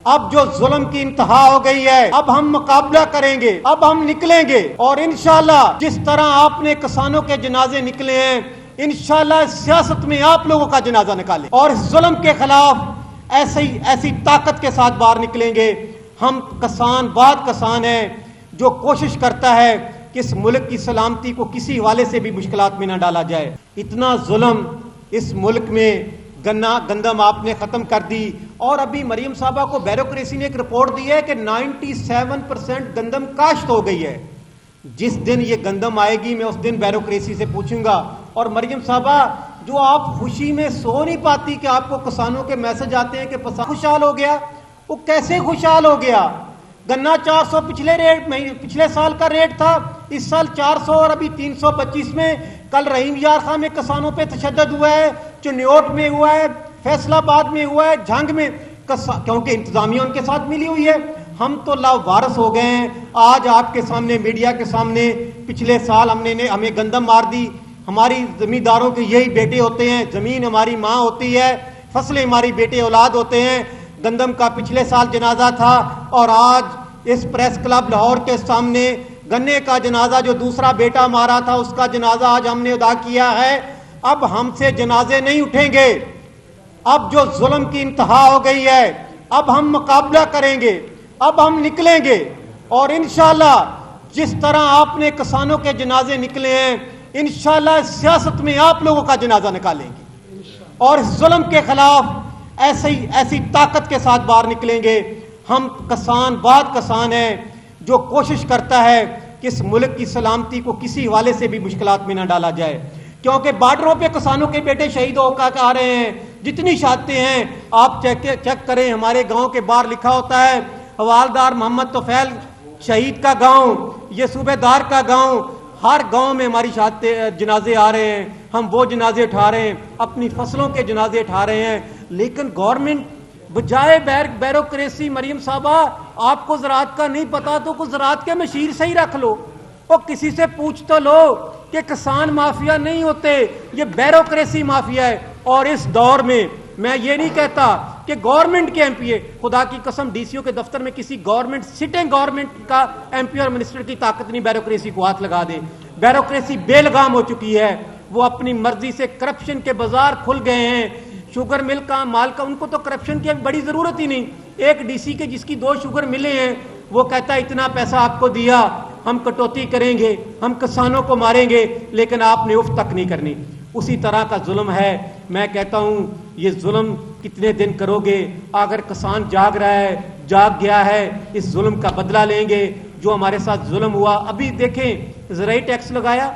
اب جو ظلم کی انتہا ہو گئی ہے، اب ہم مقابلہ کریں گے، اب ہم نکلیں گے اور انشاءاللہ جس طرح آپ نے کسانوں کے جنازے نکلے ہیں، انشاءاللہ سیاست میں آپ لوگوں کا جنازہ نکالیں اور اس ظلم کے خلاف ایسی طاقت کے ساتھ باہر نکلیں گے۔ ہم کسان ہیں جو کوشش کرتا ہے کہ اس ملک کی سلامتی کو کسی حوالے سے بھی مشکلات میں نہ ڈالا جائے۔ اتنا ظلم اس ملک میں گندم آپ نے ختم کر دی، اور ابھی مریم صاحبہ کو بیوروکریسی نے ایک رپورٹ دی ہے کہ 97% گندم کاشت ہو گئی ہے۔ جس دن یہ گندم آئے گی میں اس دن بیوروکریسی سے پوچھوں گا۔ اور مریم صاحبہ، جو آپ خوشی میں سو نہیں پاتی کہ آپ کو کسانوں کے میسج آتے ہیں کہ خوشحال ہو گیا، وہ کیسے خوشحال ہو گیا؟ گنا 400 پچھلے سال کا ریٹ تھا، اس سال 400 اور ابھی 325 میں۔ کل رحیم یار خان میں کسانوں پہ تشدد ہوا ہے، چنیوٹ میں ہوا ہے، فیصل آباد میں ہوا ہے، جھنگ میں، کیونکہ انتظامیہ ان کے ساتھ ملی ہوئی ہے۔ ہم تو لاوارث ہو گئے ہیں۔ آج آپ کے سامنے، میڈیا کے سامنے، پچھلے سال ہمیں گندم مار دی۔ ہماری زمینداروں کے یہی بیٹے ہوتے ہیں، زمین ہماری ماں ہوتی ہے، فصلیں ہماری بیٹے اولاد ہوتے ہیں۔ گندم کا پچھلے سال جنازہ تھا، اور آج اس پریس کلب لاہور کے سامنے گنے کا جنازہ جو دوسرا بیٹا مارا تھا اس کا جنازہ آج ہم نے ادا کیا ہے۔ اب ہم سے جنازے نہیں اٹھیں گے۔ اب جو ظلم کی انتہا ہو گئی ہے، اب ہم مقابلہ کریں گے، اب ہم نکلیں گے اور انشاءاللہ جس طرح آپ نے کسانوں کے جنازے نکلے ہیں، انشاءاللہ سیاست میں آپ لوگوں کا جنازہ نکالیں گے اور اس ظلم کے خلاف ایسی طاقت کے ساتھ باہر نکلیں گے۔ ہم کسان ہیں جو کوشش کرتا ہے کہ اس ملک کی سلامتی کو کسی حوالے سے بھی مشکلات میں نہ ڈالا جائے، کیونکہ بارڈروں پہ کسانوں کے بیٹے شہید ہو کر آ رہے ہیں۔ جتنی شہادتیں ہیں آپ چیک کریں، ہمارے گاؤں کے باہر لکھا ہوتا ہے حوالدار محمد طفیل شہید کا گاؤں، یہ صوبے دار کا گاؤں۔ ہر گاؤں میں ہماری جنازے آ رہے ہیں، ہم وہ جنازے اٹھا رہے ہیں، اپنی فصلوں کے جنازے اٹھا رہے ہیں۔ لیکن گورنمنٹ بجائے بیوروکریسی، مریم صاحبہ آپ کو زراعت کا نہیں پتا تو کچھ زراعت کے مشیر سے ہی رکھ لو، اور کسی سے پوچھ تو لو کہ کسان مافیا نہیں ہوتے، یہ بیوروکریسی مافیا ہے۔ اور اس دور میں میں یہ نہیں کہتا کہ گورنمنٹ کے ایم پی اے، خدا کی قسم ڈی سی او کے دفتر میں کسی سٹنگ گورنمنٹ کا ایم پی اور منسٹر کی طاقت نہیں بیوروکریسی کو ہاتھ لگا دے۔ بیوروکریسی بے لگام ہو چکی ہے، وہ اپنی مرضی سے کرپشن کے بازار کھل گئے ہیں۔ شوگر مل کا مال کا ان کو تو کرپشن کی بڑی ضرورت ہی نہیں۔ ایک ڈی سی کے جس کی 2 شوگر ملے ہیں، وہ کہتا ہے اتنا پیسہ آپ کو دیا، ہم کٹوتی کریں گے، ہم کسانوں کو ماریں گے، لیکن آپ نے اف تک نہیں کرنی۔ اسی طرح کا ظلم ہے۔ میں کہتا ہوں یہ ظلم کتنے دن کرو گے؟ اگر کسان جاگ رہا ہے، جاگ گیا ہے، اس ظلم کا بدلہ لیں گے جو ہمارے ساتھ ظلم ہوا۔ ابھی دیکھیں زرعی ٹیکس لگایا،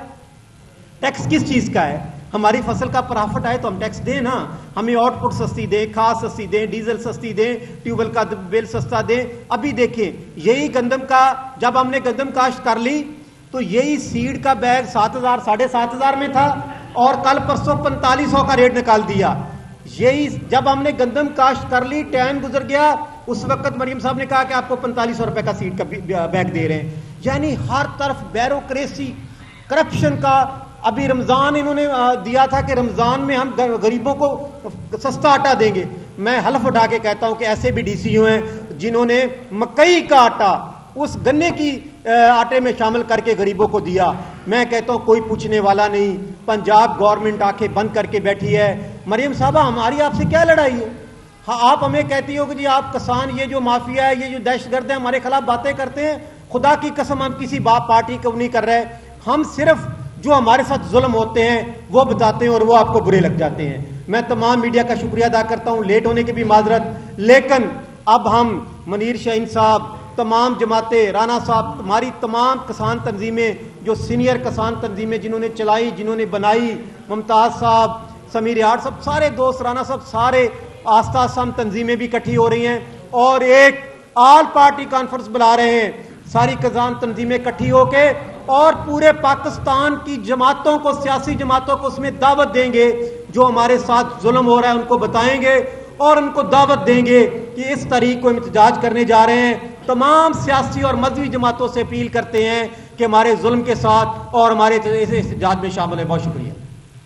ٹیکس کس چیز کا ہے؟ ہماری فصل کا پرافٹ آئے تو ہم ٹیکس دیں نا، ہمیں آؤٹ پٹ سستی دیں، کھاد سستی دیں، ڈیزل سستی دیں، ٹیوب ویل کا بل سستا دیں۔ ابھی دیکھیں یہی گندم کا، جب ہم نے گندم کاشت کر لی تو یہی سیڈ کا بیگ 7,000 7,500 میں تھا، اور کل پرسوں 4500 کا ریٹ نکال دیا۔ یہی جب ہم نے گندم کاشت کر لی، ٹائم گزر گیا، اس وقت مریم صاحب نے کہا کہ آپ کو 4500 روپے کا سیڈ کا بیگ دے رہے ہیں۔ یعنی ہر طرف بیوروکریسی، کرپشن کا۔ ابھی رمضان انہوں نے دیا تھا کہ رمضان میں ہم غریبوں کو سستا آٹا دیں گے۔ میں حلف اٹھا کے کہتا ہوں کہ ایسے بھی ڈی سی ہیں جنہوں نے مکئی کا آٹا اس گنے کی آٹے میں شامل کر کے غریبوں کو دیا۔ میں کہتا ہوں کوئی پوچھنے والا نہیں۔ پنجاب گورنمنٹ آنکھیں بند کر کے بیٹھی ہے۔ مریم صاحبہ ہماری آپ سے کیا لڑائی ہے؟ ہاں آپ ہمیں کہتی ہو کہ جی آپ کسان، یہ جو مافیا ہے، یہ جو دہشت گرد ہے، ہمارے خلاف باتیں کرتے ہیں۔ خدا کی قسم ہم کسی پارٹی کو نہیں کر رہے، ہم صرف جو ہمارے ساتھ ظلم ہوتے ہیں وہ بتاتے ہیں اور وہ آپ کو برے لگ جاتے ہیں۔ میں تمام میڈیا کا شکریہ ادا کرتا ہوں، لیٹ ہونے کی بھی معذرت، لیکن اب ہم منیر شاہین صاحب، تمام جماعتیں، رانا صاحب، ہماری تمام کسان تنظیمیں جو سینئر کسان تنظیمیں جنہوں نے چلائی، جنہوں نے بنائی، ممتاز صاحب، سمیر یار صاحب، سارے دوست، رانا صاحب، سارے آستہ آستہ ہم تنظیمیں بھی اکٹھی ہو رہی ہیں اور ایک آل پارٹی کانفرنس بلا رہے ہیں۔ ساری کسان تنظیمیں اکٹھی ہو کے اور پورے پاکستان کی جماعتوں کو، سیاسی جماعتوں کو اس میں دعوت دیں گے، جو ہمارے ساتھ ظلم ہو رہا ہے ان کو بتائیں گے اور ان کو دعوت دیں گے کہ اس طریق کو احتجاج کرنے جا رہے ہیں۔ تمام سیاسی اور مذہبی جماعتوں سے اپیل کرتے ہیں کہ ہمارے ظلم کے ساتھ اور ہمارے احتجاج میں شامل ہیں۔ بہت شکریہ۔